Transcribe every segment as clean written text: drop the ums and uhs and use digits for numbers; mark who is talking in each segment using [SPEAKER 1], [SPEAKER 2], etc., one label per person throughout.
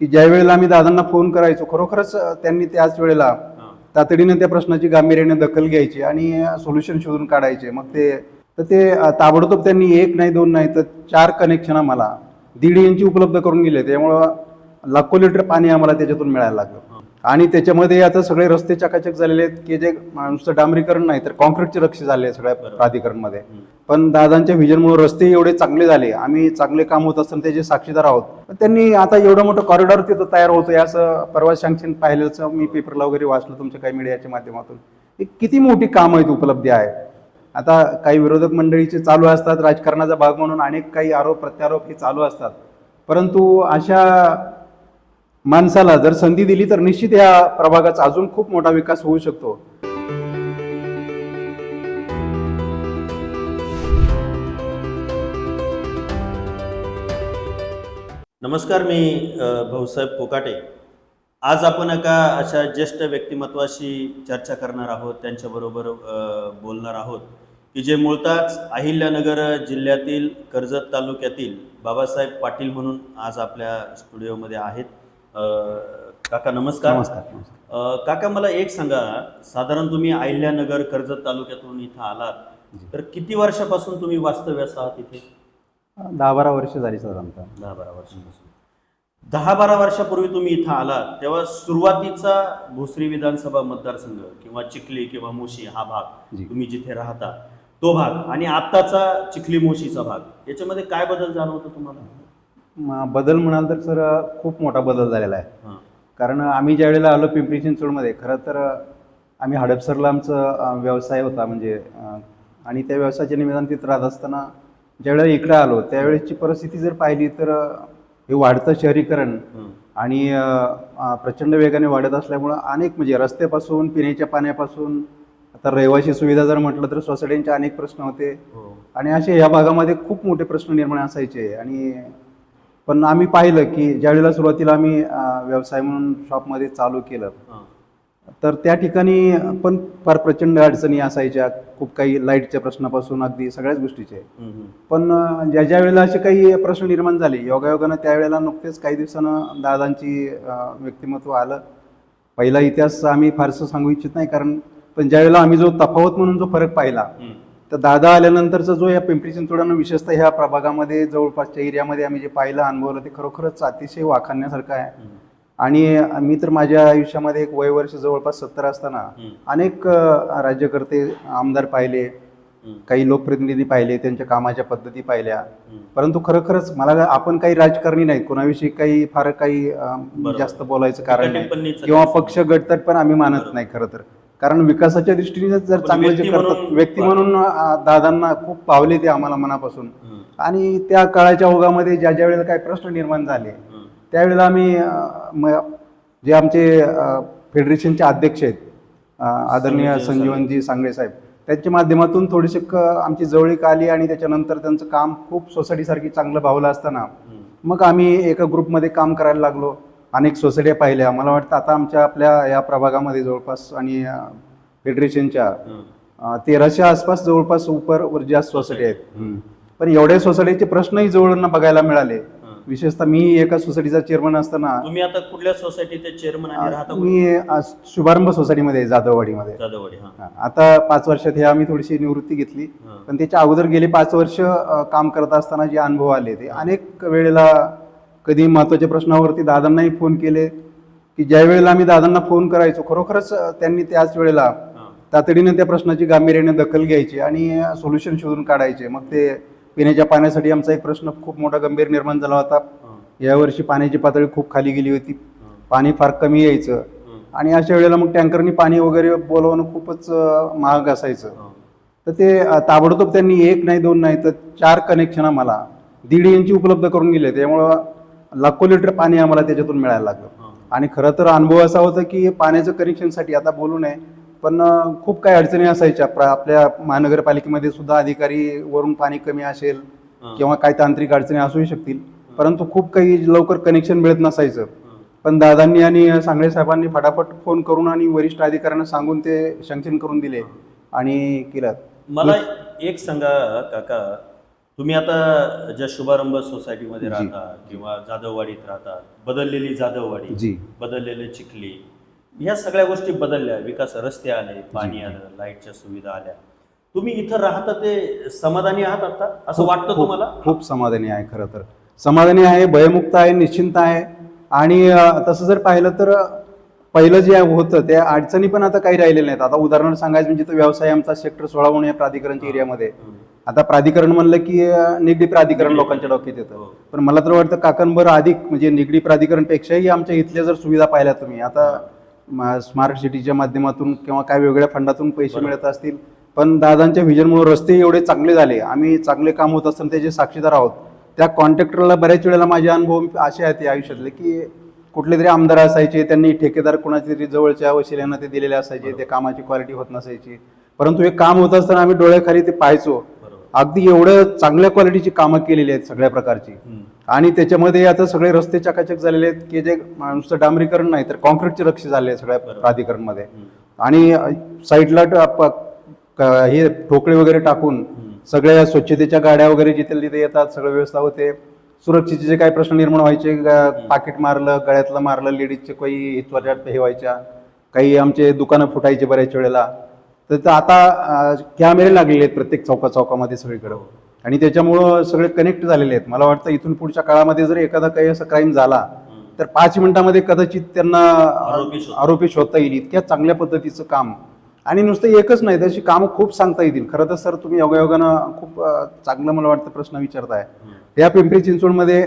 [SPEAKER 1] की ज्या वेळेला आम्ही दादांना फोन करायचो खरोखरच त्यांनी त्याच वेळेला तातडीने त्या प्रश्नाची गांभीर्याने दखल घ्यायची आणि सोल्युशन शोधून काढायचे. मग ते ताबडतोब त्यांनी एक नाही दोन नाही तर 4 कनेक्शन आम्हाला 1.5 इंची उपलब्ध करून गेले. त्यामुळं लाखो लिटर पाणी आम्हाला त्याच्यातून मिळायला लागलं. आणि त्याच्यामध्ये आता सगळे रस्ते चकाचक झालेले आहेत की जे नुसतं डांबरीकरण नाही तर कॉन्क्रीटचे रस्ते झाले सगळ्या प्राधिकरणमध्ये. पण दादांच्या व्हिजनमुळे रस्ते एवढे चांगले झाले, आम्ही चांगले काम होत असताना त्याचे साक्षीदार आहोत. त्यांनी आता एवढं मोठं कॉरिडॉर तिथं तयार होतोय असं परवा सँक्शन पाहिल्याचं मी पेपरला वगैरे वाचलं तुमच्या काही मीडियाच्या माध्यमातून. किती मोठी कामं आहेत, उपलब्धी आहे. आता काही विरोधक मंडळीचे चालू असतात, राजकारणाचा भाग म्हणून अनेक काही आरोप प्रत्यारोप हे चालू असतात. परंतु अशा माणसाला जर संधी दिली तर निश्चित या प्रभागाचा अजून खूप मोठा विकास होऊ शकतो.
[SPEAKER 2] नमस्कार, मी भाऊसाहेब कोकाटे. आज आपण एका अशा ज्येष्ठ व्यक्तिमत्वाशी चर्चा करणार आहोत, त्यांच्याबरोबर बोलणार आहोत की जे मूळतःच अहिल्यानगर जिल्ह्यातील कर्जत तालुक्यातील बाबासाहेब पाटील म्हणून आज आपल्या स्टुडिओमध्ये आहेत. काका नमस्कार.
[SPEAKER 1] नमस्कार.
[SPEAKER 2] काका, मला एक सांगा, साधारण तुम्ही अहिल्यानगर कर्जत तालुक्यातून इथं आलात तर किती वर्षापासून तुम्ही वास्तव्यास आहात इथे?
[SPEAKER 1] 10-12 वर्ष झाली साधारणतः.
[SPEAKER 2] 10-12 वर्षापासून. 10-12 वर्षापूर्वी तुम्ही इथं आलात तेव्हा सुरुवातीचा भोसरी विधानसभा मतदारसंघ किंवा चिखली किंवा मोशी हा भाग तुम्ही जिथे राहता तो भाग आणि आत्ताचा चिखली मोशीचा भाग याच्यामध्ये काय बदल जाणवतो तुम्हाला?
[SPEAKER 1] बदल म्हणाल तर सर खूप मोठा बदल झालेला आहे. कारण आम्ही ज्या वेळेला आलो पिंपरी चिंचवडमध्ये, खरं तर आम्ही हडपसरला आमचं व्यवसाय होता म्हणजे, आणि त्या व्यवसायाच्या निमित्तानं तिथं राहत असताना ज्यावेळेला इकडे आलो त्यावेळेसची परिस्थिती जर पाहिली तर हे वाढतं शहरीकरण आणि प्रचंड वेगाने वाढत असल्यामुळं अनेक म्हणजे रस्त्यापासून पिण्याच्या पाण्यापासून आता रहिवाशी सुविधा जर म्हटलं तर सोसायट्यांचे अनेक प्रश्न होते. आणि असे या भागामध्ये खूप मोठे प्रश्न निर्माण असायचे. आणि पण आम्ही पाहिलं की ज्यावेळेला सुरुवातीला आम्ही व्यवसाय म्हणून शॉपमध्ये चालू केलं तर त्या ठिकाणी पण फार प्रचंड अडचणी असायच्या, खूप काही लाईटच्या प्रश्नापासून अगदी सगळ्याच गोष्टीचे. पण ज्या वेळेला असे काही प्रश्न निर्माण झाले योगायोगानं त्यावेळेला नुकतेच काही दिवसानं दादांची व्यक्तिमत्व आलं. पहिला इतिहास आम्ही फारसं सांगू इच्छित नाही, कारण पण ज्यावेळेला आम्ही जो तफावत म्हणून जो फरक पाहिला तर दादा आल्यानंतरचा जो या पिंपरी चिंचवडनं विशेषतः ह्या प्रभागामध्ये जवळपासच्या एरियामध्ये आम्ही जे पाहिलं अनुभवलं ते खरोखरच अतिशय वाखाणण्यासारखं आहे. आणि मी तर माझ्या आयुष्यामध्ये एक वर्ष जवळपास 70 असताना अनेक राज्यकर्ते आमदार पाहिले, काही लोकप्रतिनिधी पाहिले, त्यांच्या कामाच्या पद्धती पाहिल्या. परंतु खरोखरच मला आपण काही राजकारणी नाहीत, कोणाविषयी काही फार काही जास्त बोलायचं कारण नाही किंवा पक्ष गटतट पण आम्ही मानत नाही खरं तर. कारण विकासाच्या दृष्टीने जर चांगलं जे करतात व्यक्ती म्हणून दादांना खूप पावले ते आम्हाला मनापासून. आणि त्या काळाच्या ओघामध्ये ज्या वेळेला काही प्रश्न निर्माण झाले त्यावेळेला आम्ही जे आमचे फेडरेशनचे अध्यक्ष आहेत आदरणीय संजीवनजी सांगळे साहेब, त्यांच्या माध्यमातून थोडीशी आमची जवळीक आली आणि त्याच्यानंतर त्यांचं काम खूप सोसायटीसारखी चांगलं भावलं असताना मग आम्ही एका ग्रुपमध्ये काम करायला लागलो. अनेक सोसायट्या पाहिल्या. मला वाटतं आता आपल्या या प्रभागामध्ये जवळपास आणि फेडरेशनच्या 1300 आसपास जवळपास वर जास्त सोसायटी आहेत. पण एवढ्या सोसायटीचे प्रश्नही जवळून बघायला मिळाले. विशेषतः मी एका सोसायटीचा चेअरमन असताना.
[SPEAKER 2] तुम्ही आता कुठल्या सोसायटीचे चेअरमन राहता?
[SPEAKER 1] मी शुभारंभ सोसायटीमध्ये जाधववाडीमध्ये. आता 5 वर्षात हे आम्ही थोडीशी निवृत्ती घेतली, पण त्याच्या अगोदर गेले 5 वर्ष काम करत असताना जे अनुभव आले ते अनेक वेळेला कधी महत्त्वाच्या प्रश्नावरती दादांनाही फोन केले की ज्या वेळेला आम्ही दादांना फोन करायचो खरोखरच त्यांनी त्याच वेळेला तातडीने त्या प्रश्नाची गांभीर्याने दखल घ्यायची आणि सोल्युशन शोधून काढायचे. मग ते पिण्याच्या पाण्यासाठी आमचा एक प्रश्न खूप मोठा गंभीर निर्माण झाला होता. यावर्षी पाण्याची पातळी खूप खाली गेली होती, पाणी फार कमी यायचं आणि अशा वेळेला मग टँकरनी पाणी वगैरे बोलवणं खूपच महाग असायचं. तर ते ताबडतोब त्यांनी एक नाही दोन नाही तर 4 कनेक्शन आम्हाला 1.5 इंची उपलब्ध करून गेले. त्यामुळं लाखो लिटर पाणी आम्हाला त्याच्यातून मिळायला लागलं. आणि खरं तर अनुभव असा होता की पाण्याचं कनेक्शनसाठी आता बोलू नये पण खूप काही अडचणी असायच्या. आपल्या महानगरपालिकेमध्ये सुद्धा अधिकारी वरून पाणी कमी असेल किंवा काही तांत्रिक अडचणी असूही शकतील, परंतु खूप काही लवकर कनेक्शन मिळत नसायचं. पण दादांनी आणि सांगळे साहेबांनी फटाफट फोन करून आणि वरिष्ठ अधिकाऱ्यांना सांगून ते सँक्शन करून दिले आणि केलं.
[SPEAKER 2] मला एक सांगा काका, तुम्ही आता ज्या शुभारंभ सोसायटीमध्ये
[SPEAKER 1] जी.
[SPEAKER 2] राहता किंवा जाधववाडीत राहता, बदललेली जाधववाडी,
[SPEAKER 1] जी.
[SPEAKER 2] बदललेले चिखली, ह्या सगळ्या गोष्टी बदलल्या, विकास, रस्ते आले, पाणी
[SPEAKER 1] जी.
[SPEAKER 2] आलं, लाईटच्या सुविधा आल्या. तुम्ही इथं राहता ते समाधानी आहात आता असं
[SPEAKER 1] खूप-
[SPEAKER 2] वाटतं
[SPEAKER 1] खूप-
[SPEAKER 2] तुम्हाला?
[SPEAKER 1] खूप समाधानी आहे, खरं तर समाधानी आहे, भयमुक्त आहे, निश्चिंत आहे. आणि तसं जर पाहिलं तर पहिलं जे होतं त्या अडचणी पण आता काही राहिलेल्या नाहीत. आता उदाहरण सांगायचं म्हणजे तो व्यवसाय आमचा सेक्टर 16 म्हणून या प्राधिकरणच्या एरियामध्ये. आता प्राधिकरण म्हणलं की निगडी प्राधिकरण
[SPEAKER 2] निगडी
[SPEAKER 1] लोकांच्या डोक्यात येतं.
[SPEAKER 2] हो.
[SPEAKER 1] पण मला तर वाटतं काकणभर अधिक म्हणजे निगडी प्राधिकरणपेक्षाही आमच्या इथल्या जर सुविधा पाहिल्या तुम्ही आता स्मार्ट सिटीच्या माध्यमातून किंवा काय वेगळ्या फंडातून पैसे
[SPEAKER 2] बरोबर.
[SPEAKER 1] मिळत असतील, पण दादांच्या व्हिजनमुळे रस्ते एवढे चांगले झाले, आम्ही चांगले काम होत असताना त्याचे साक्षीदार आहोत. त्या कॉन्ट्रॅक्टरला बऱ्याच वेळेला माझे अनुभव असे आहेत आयुष्यातले की कुठले तरी आमदार असायचे, त्यांनी ठेकेदार कोणाच्या तरी जवळच्या वशिल्यांना ते दिलेले असायचे, त्या कामाची क्वालिटी होत नसायची, परंतु हे काम होत असताना आम्ही डोळ्याखाली ते पाहायचो.
[SPEAKER 2] बरोबर.
[SPEAKER 1] अगदी एवढं चांगल्या क्वालिटीची कामं केलेली आहेत सगळ्या प्रकारची. आणि त्याच्यामध्ये आता सगळे रस्ते चकाचक झालेले आहेत की जे नुसतं डांबरीकरण नाही तर कॉन्क्रीटचे रस्ते झाले आहेत सगळ्या
[SPEAKER 2] बरोबर.
[SPEAKER 1] प्राधिकरणमध्ये. आणि साईडला हे ठोकळे वगैरे टाकून सगळ्या स्वच्छतेच्या गाड्या वगैरे जिथे तिथे येतात, सगळं व्यवस्था होते. सुरक्षेचे जे काही प्रश्न निर्माण व्हायचे, पाकिट मारलं, गळ्यातलं मारलं, लेडीजचे काही हिचवाट हे व्हायच्या, काही आमचे दुकानं फुटायचे बऱ्याच वेळेला, तर आता कॅमेरे लागलेले आहेत प्रत्येक चौकामध्ये सगळीकडं. आणि त्याच्यामुळं सगळे कनेक्ट झालेले आहेत. मला वाटतं इथून पुढच्या काळामध्ये जर एखादा काही असा क्राईम झाला तर 5 मिनिटामध्ये कदाचित त्यांना आरोपी शोधता येईल, इतक्या चांगल्या पद्धतीचं काम. आणि नुसतं एकच नाही, तशी कामं खूप सांगता येतील. खरं तर सर तुम्ही योगायोगानं खूप चांगलं मला वाटतं प्रश्न विचारताय. या पिंपरी चिंचवडमध्ये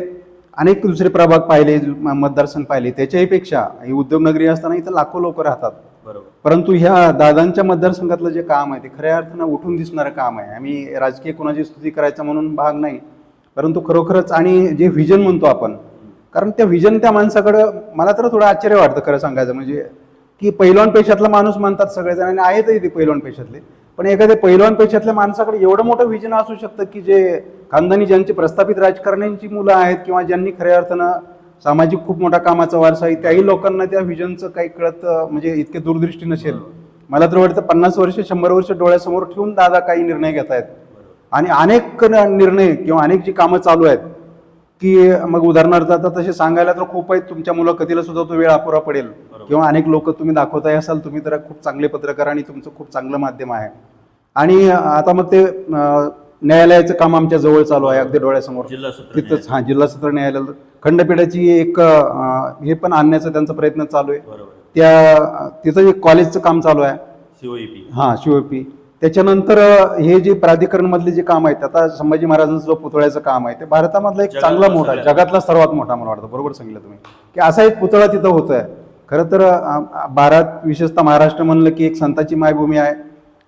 [SPEAKER 1] अनेक दुसरे प्रभाग पाहिले, मतदारसंघ पाहिले, त्याच्याही पेक्षा ही उद्योगनगरी असताना इथं लाखो लोक राहतात.
[SPEAKER 2] बरोबर.
[SPEAKER 1] परंतु ह्या दादांच्या मतदारसंघातलं जे काम आहे ते खऱ्या अर्थानं उठून दिसणारं काम आहे. आम्ही राजकीय कोणाची स्तुती करायचा म्हणून भाग नाही, परंतु खरोखरच आणि जे व्हिजन म्हणतो आपण, कारण त्या व्हिजन त्या माणसाकडं मला तर थोडं आश्चर्य वाटतं खरं सांगायचं म्हणजे, की पैलवान पेशातला माणूस म्हणतात सगळेजण आणि आहेतही ते पैलवान पेशातले, पण एखाद्या पैलवान पेशातल्या माणसाकडे एवढं मोठं व्हिजन असू शकतं की जे खानदानी ज्यांची प्रस्थापित राजकारण्यांची मुलं आहेत किंवा ज्यांनी खऱ्या अर्थानं सामाजिक खूप मोठा कामाचा वारसा आहे, त्याही लोकांना त्या व्हिजनचं काही कळत म्हणजे इतके दूरदृष्टी नसेल. मला तर वाटतं 50 वर्ष 100 वर्ष डोळ्यासमोर ठेवून दादा काही निर्णय घेत आहेत. आणि अनेक निर्णय किंवा अनेक जी कामं चालू आहेत की मग उदाहरणार्थ आता तसे सांगायला तर खूप आहेत, तुमच्या मुलाखतीला सुद्धा तो वेळ अपुरा पडेल. किंवा अनेक लोक तुम्ही दाखवताय असाल, तुम्ही तर खूप चांगले पत्रकार आणि तुमचं खूप चांगलं माध्यम आहे. आणि आता मग ते न्यायालयाचं काम आमच्या जवळ चालू आहे अगदी डोळ्यासमोर. तिथंच जिल्हा सत्र न्यायालय खंडपीठाची एक हे पण आणण्याचा त्यांचा प्रयत्न चालू आहे. तिथं एक कॉलेजचं काम चालू आहे, शिवपी. त्याच्यानंतर हे जे प्राधिकरण मधले जे काम आहेत, आता संभाजी महाराजांचं जो पुतळ्याचं काम आहे ते भारतामधला एक चांगला मोठा, जगातला सर्वात मोठा मला वाटतं, बरोबर सांगितलं तुम्ही, की असा एक पुतळा तिथं होत आहे. खरं तर भारत विशेषतः महाराष्ट्र म्हणलं की एक संतांची मायभूमी आहे.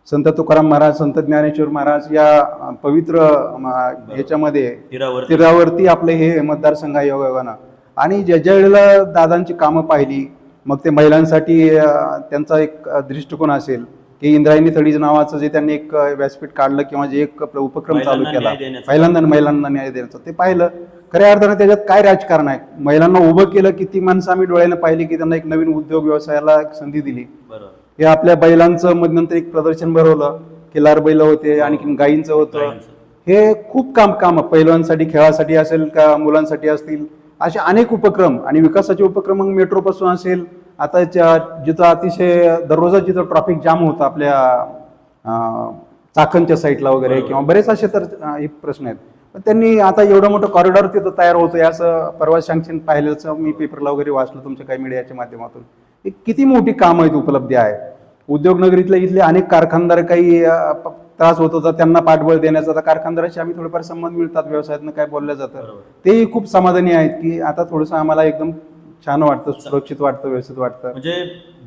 [SPEAKER 1] संत तुकाराम महाराज, संत ज्ञानेश्वर महाराज या पवित्र ह्याच्यामध्ये तीरावरती आपले हे मतदारसंघ आहे योगायोगानं. आणि ज्या वेळेला दादांची कामं पाहिली, मग ते महिलांसाठी त्यांचा एक दृष्टिकोन असेल की इंद्रायणी तडीज नावाचं जे त्यांनी एक व्यासपीठ काढलं किंवा जे एक उपक्रम चालू केला पहिल्यांदा महिलांना न्याय देण्याचं, ते पाहिलं. खऱ्या अर्थानं त्याच्यात काय राजकारण आहे, महिलांना उभं केलं, किती माणसं आम्ही डोळ्यानं पाहिली की त्यांना एक नवीन उद्योग व्यवसायाला संधी दिली. हे आपल्या बैलांचं नंतर एक प्रदर्शन भरवलं, खिलार बैल होते, आणखी गायींचं होतं. हे खूप काम पैलवांसाठी, खेळासाठी असेल का मुलांसाठी असतील, असे अनेक उपक्रम आणि विकासाचे उपक्रम. मग मेट्रोपासून असेल, आता जिथं अतिशय दररोज जिथं ट्रॅफिक जाम होतं आपल्या चाकणच्या साईडला वगैरे किंवा बरेच असे तर हे प्रश्न आहेत. पण त्यांनी आता एवढं मोठं कॉरिडॉर तिथं तयार होतोय असं परवा सँक्शन पाहिल्याचं मी पेपरला वगैरे वाचलं तुमच्या काही मीडियाच्या माध्यमातून. एक किती मोठी कामं आहेत, उपलब्धी आहे. उद्योगनगरीतल्या इथले अनेक कारखानदार काही त्रास होत होता, त्यांना पाठबळ देण्याचा आता कारखानदाराशी आम्ही थोडेफार संबंध मिळतात, व्यवसायातनं काय बोललं जातं, तेही खूप समाधानी आहेत की आता थोडंसं आम्हाला एकदम छान वाटतं, सुरक्षित वाटतं, व्यवस्थित वाटतं.
[SPEAKER 2] म्हणजे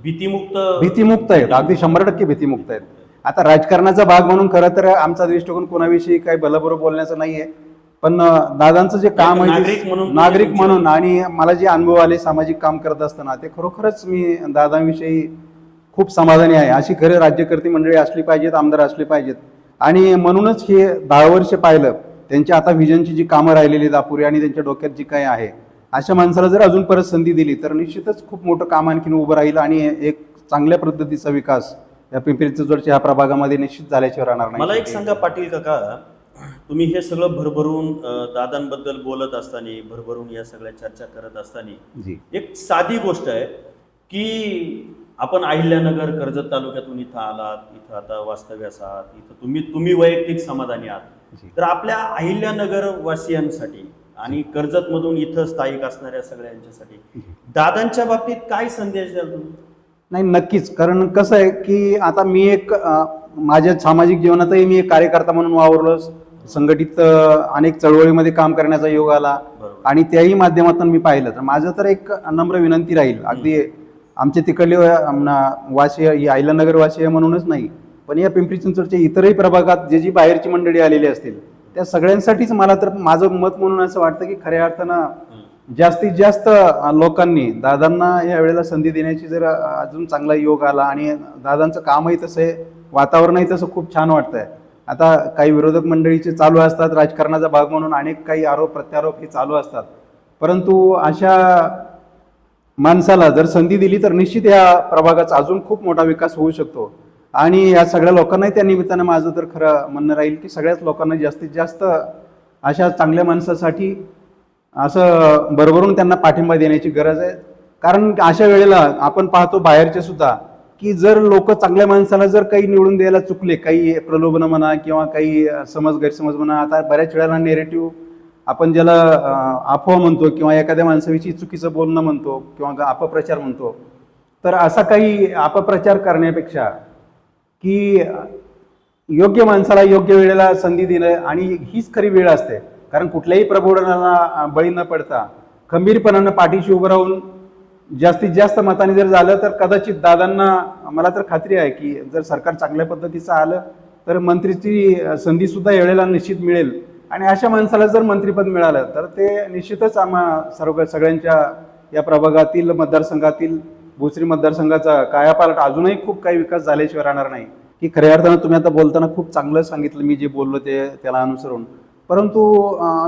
[SPEAKER 1] भीतीमुक्त आहेत, अगदी 100% भीतीमुक्त आहेत. आता राजकारणाचा भाग म्हणून खरं तर आमचा दृष्टिकोन कोणाविषयी काही भलबरं बोलण्याचं नाहीये, पण दादांचं जे काम आहे नागरिक म्हणून आणि मला जे अनुभव आले सामाजिक काम करत असताना, ते खरोखरच मी दादांविषयी खूप समाधानी आहे. अशी खरे राज्यकर्ते मंडळी असली पाहिजेत, आमदार असले पाहिजेत. आणि म्हणूनच हे 10 वर्ष पाहिलं त्यांच्या आता व्हिजनची जी कामं राहिलेली अपुरी आणि त्यांच्या डोक्यात जी काही आहे, अशा माणसाला जर अजून परत संधी दिली तर निश्चितच खूप मोठं काम आणखीन उभं राहील आणि एक चांगल्या पद्धतीचा विकास या पिंपरी चिंचवडच्या ह्या प्रभागामध्ये निश्चित झाल्याशिवाय राहणार नाही.
[SPEAKER 2] मला एक सांगा पाटील काका, तुम्ही हे सगळं भरभरून दादांबद्दल बोलत असताना, भरभरून या सगळ्या चर्चा करत असताना
[SPEAKER 1] जी
[SPEAKER 2] एक साधी गोष्ट आहे की आपण अहिल्यानगर कर्जत तालुक्यातून इथं आलात, इथं आता वास्तव्यास आहात, इथं तुम्ही वैयक्तिक समाधानी आहात.
[SPEAKER 1] जी
[SPEAKER 2] तर आपल्या अहिल्यानगर वासियांसाठी आणि कर्जत मधून इथं स्थायिक असणाऱ्या सगळ्यांच्यासाठी दादांच्या बाबतीत काय संदेश द्याल तुम्ही?
[SPEAKER 1] नाही, नक्कीच. कारण कसं आहे की आता मी एक माझ्या सामाजिक जीवनातही मी एक कार्यकर्ता म्हणून वावरलो, संघटित अनेक चळवळीमध्ये काम करण्याचा योग आला
[SPEAKER 2] बरोबर.
[SPEAKER 1] आणि त्याही माध्यमातून मी पाहिलं. तर माझं तर एक नम्र विनंती राहील, अगदी आमचे तिकडले वासी अहिल्यानगर वासी म्हणूनच नाही, पण या पिंपरी चिंचवडच्या इतरही प्रभागात जी बाहेरची मंडळी आलेली असतील त्या सगळ्यांसाठीच मला तर माझं मत म्हणून असं वाटतं की खऱ्या अर्थानं जास्तीत जास्त लोकांनी दादांना या वेळेला संधी देण्याची जर अजून चांगला योग आला आणि दादांचं कामही तसं आहे, वातावरणही तसं खूप छान वाटतंय. आता काही विरोधक मंडळीचे चालू असतात, राजकारणाचा भाग म्हणून अनेक काही आरोप प्रत्यारोप हे चालू असतात, परंतु अशा माणसाला जर संधी दिली तर निश्चित या प्रभागाचा अजून खूप मोठा विकास होऊ शकतो. आणि या सगळ्या लोकांनाही त्या निमित्तानं माझं तर खरं म्हणणं राहील की सगळ्याच लोकांना जास्तीत जास्त अशा चांगल्या माणसासाठी असं भरभरून त्यांना पाठिंबा देण्याची गरज आहे. कारण अशा वेळेला आपण पाहतो बाहेरचे सुद्धा की जर लोक चांगल्या माणसाला जर काही निवडून द्यायला चुकले, काही प्रलोभन म्हणा किंवा काही समज गैरसमज म्हणा, आता बऱ्याच वेळेला नेरेटिव्ह आपण ज्याला अफवा म्हणतो किंवा एखाद्या माणसाविषयी चुकीचं बोलणं म्हणतो किंवा अपप्रचार म्हणतो, तर असा काही अपप्रचार करण्यापेक्षा की योग्य माणसाला योग्य वेळेला संधी दिलं आणि हीच खरी वेळ असते. कारण कुठल्याही प्रबोधनाला बळी न पडता खंबीरपणानं पाठीशी उभं राहून जास्तीत जास्त मताने जर झालं तर कदाचित दादांना, मला तर खात्री आहे की जर सरकार चांगल्या पद्धतीचं आलं तर मंत्रीची संधी सुद्धा यावेळेला निश्चित मिळेल. आणि अशा माणसाला जर मंत्रिपद मिळालं तर ते निश्चितच सगळ्यांच्या या प्रभागातील मतदारसंघातील भोसरी मतदारसंघाचा कायापालट अजूनही खूप काही विकास झाल्याशिवाय राहणार नाही. की खऱ्या अर्थानं तुम्ही आता बोलताना खूप चांगलं सांगितलं, मी जे बोललो ते त्याला अनुसरून. परंतु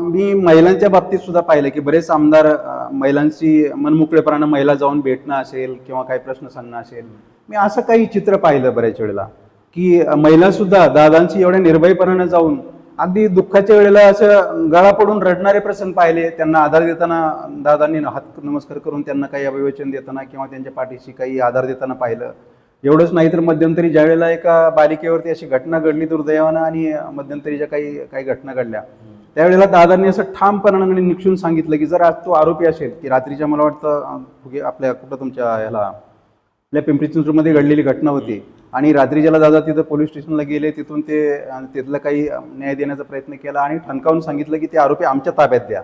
[SPEAKER 1] मी महिलांच्या बाबतीत सुद्धा पाहिलं की बरेच आमदार महिलांशी मनमोकळेपणानं महिला जाऊन भेटणं असेल किंवा काही प्रश्न सांगणं असेल, मी असं काही चित्र पाहिलं बऱ्याच वेळेला की महिला सुद्धा दादांशी एवढ्या निर्भयपणानं जाऊन अगदी दुःखाच्या वेळेला असं गळा पडून रडणारे प्रसंग पाहिले. त्यांना आधार देताना दादांनी हात नमस्कार करून त्यांना काही अभिवचन देताना किंवा त्यांच्या पाठीशी काही आधार देताना पाहिलं. एवढंच नाही तर मध्यंतरी ज्या वेळेला एका बालिकेवरती अशी घटना घडली दुर्दैवानं आणि मध्यंतरीच्या काही घटना घडल्या, त्यावेळेला दादांनी असं ठामपणाने निक्षून सांगितलं की जर आज तो आरोपी असेल की रात्रीच्या, मला वाटतं आपल्या कुठं तुमच्या आपल्या पिंपरी चिंचवडमध्ये घडलेली घटना होती आणि रात्रीच्याला दादा तिथं पोलीस स्टेशनला गेले, तिथून तिथलं काही न्याय देण्याचा प्रयत्न केला आणि ठणकावून सांगितलं की ते आरोपी आमच्या ताब्यात द्या.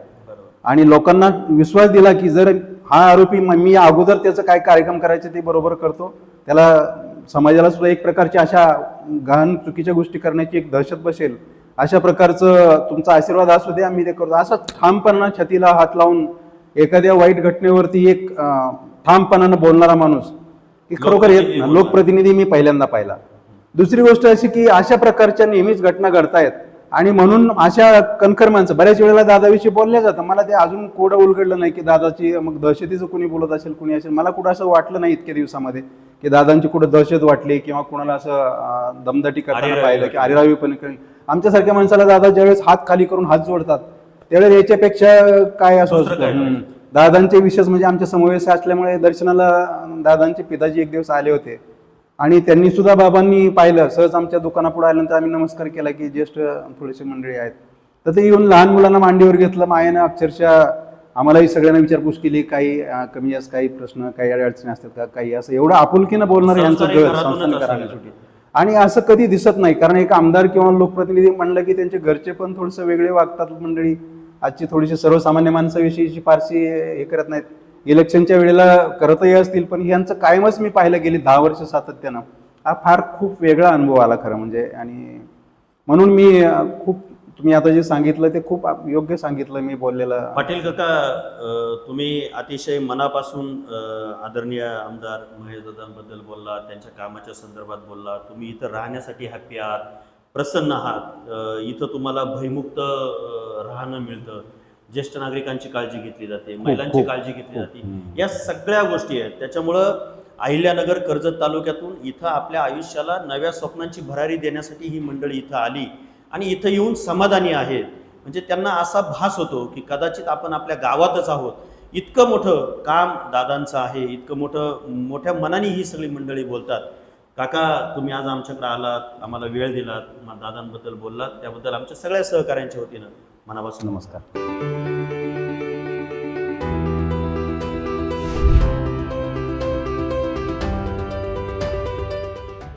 [SPEAKER 1] आणि लोकांना विश्वास दिला की जर हा आरोपी, मी अगोदर त्याचं काय कार्यक्रम करायचे ते बरोबर करतो, त्याला समाजाला सुद्धा एक प्रकारची अशा घाण चुकीच्या गोष्टी करण्याची एक दहशत बसेल, अशा प्रकारचं तुमचा आशीर्वाद असू द्या, मी ते करतो. असा ठामपणा छातीला हात लावून एखाद्या वाईट घटनेवरती एक ठामपणानं बोलणारा माणूस की खरोखर लोकप्रतिनिधी मी पहिल्यांदा पाहिला. दुसरी गोष्ट अशी की अशा प्रकारच्या नेहमीच घटना घडतायत आणि म्हणून अशा कणखर माणसं बऱ्याच वेळेला दादाविषयी बोलल्या जातं. मला ते अजून कोडं उलगडलं नाही की दादाची मग दहशतीचं कुणी बोलत असेल, कुणी असेल. मला कुठं असं वाटलं नाही इतक्या दिवसामध्ये की दादांची कुठं दहशत वाटली किंवा कुणाला असं दमदाटी करताना पाहिलं की अरेरावीपणे करेल. आमच्यासारख्या माणसाला दादा ज्यावेळेस हात खाली करून हात जोडतात त्यावेळेस याच्यापेक्षा काय असं दादांचे विशेष म्हणजे आमच्या समावेश असल्यामुळे दर्शनाला दादांचे पिताजी एक दिवस आले होते आणि त्यांनी सुद्धा बाबांनी पाहिलं. सहज आमच्या दुकानापुढे आल्यानंतर आम्ही नमस्कार केला की ज्येष्ठ थोडेसे मंडळी आहेत, तर ते येऊन लहान मुलांना मांडीवर घेतलं. मायेनं अक्षरशः आम्हालाही सगळ्यांना विचारपूस केली, काही कमी जास्त काही प्रश्न काही अडचणी असतात का, काही असं एवढं आपुलकीनं बोलणार यांचं घर संस्थान करण्यासाठी. आणि असं कधी दिसत नाही, कारण एक आमदार किंवा लोकप्रतिनिधी म्हणलं की त्यांचे घरचे पण थोडंसं वेगळे वागतात मंडळी. आजची थोडीशी सर्वसामान्य माणसाविषयीची फारशी हे करत नाहीत. इलेक्शनच्या वेळेला करतही असतील, पण यांचं कायमच मी पाहिलं गेली 10 वर्ष सातत्यानं. हा फार खूप वेगळा अनुभव आला खरं म्हणजे. आणि म्हणून मी खूप, तुम्ही आता जे सांगितलं ते खूप योग्य सांगितलं मी बोललेलं.
[SPEAKER 2] पाटील काका, तुम्ही अतिशय मनापासून आदरणीय आमदार महेश दादांबद्दल बोलला, त्यांच्या कामाच्या संदर्भात बोलला. तुम्ही इथं राहण्यासाठी हॅप्पी आहात, प्रसन्न आहात, इथं तुम्हाला भयमुक्त राहणं मिळतं, ज्येष्ठ नागरिकांची काळजी घेतली जाते, महिलांची काळजी घेतली जाते, या सगळ्या गोष्टी आहेत. त्याच्यामुळं अहिल्यानगर कर्जत तालुक्यातून इथं आपल्या आयुष्याला नव्या स्वप्नांची भरारी देण्यासाठी ही मंडळी इथं आली आणि इथं येऊन समाधानी आहेत. म्हणजे त्यांना असा भास होतो की कदाचित आपण आपल्या गावातच आहोत. इतकं मोठं काम दादांचं आहे, इतकं मोठ्या मनाने ही सगळी मंडळी बोलतात. काका, तुम्ही आज आमच्याकडे आलात, आम्हाला वेळ दिलात, दादांबद्दल बोललात, त्याबद्दल आमच्या सगळ्या सहकाऱ्यांच्या वतीनं मनापासून
[SPEAKER 1] नमस्कार.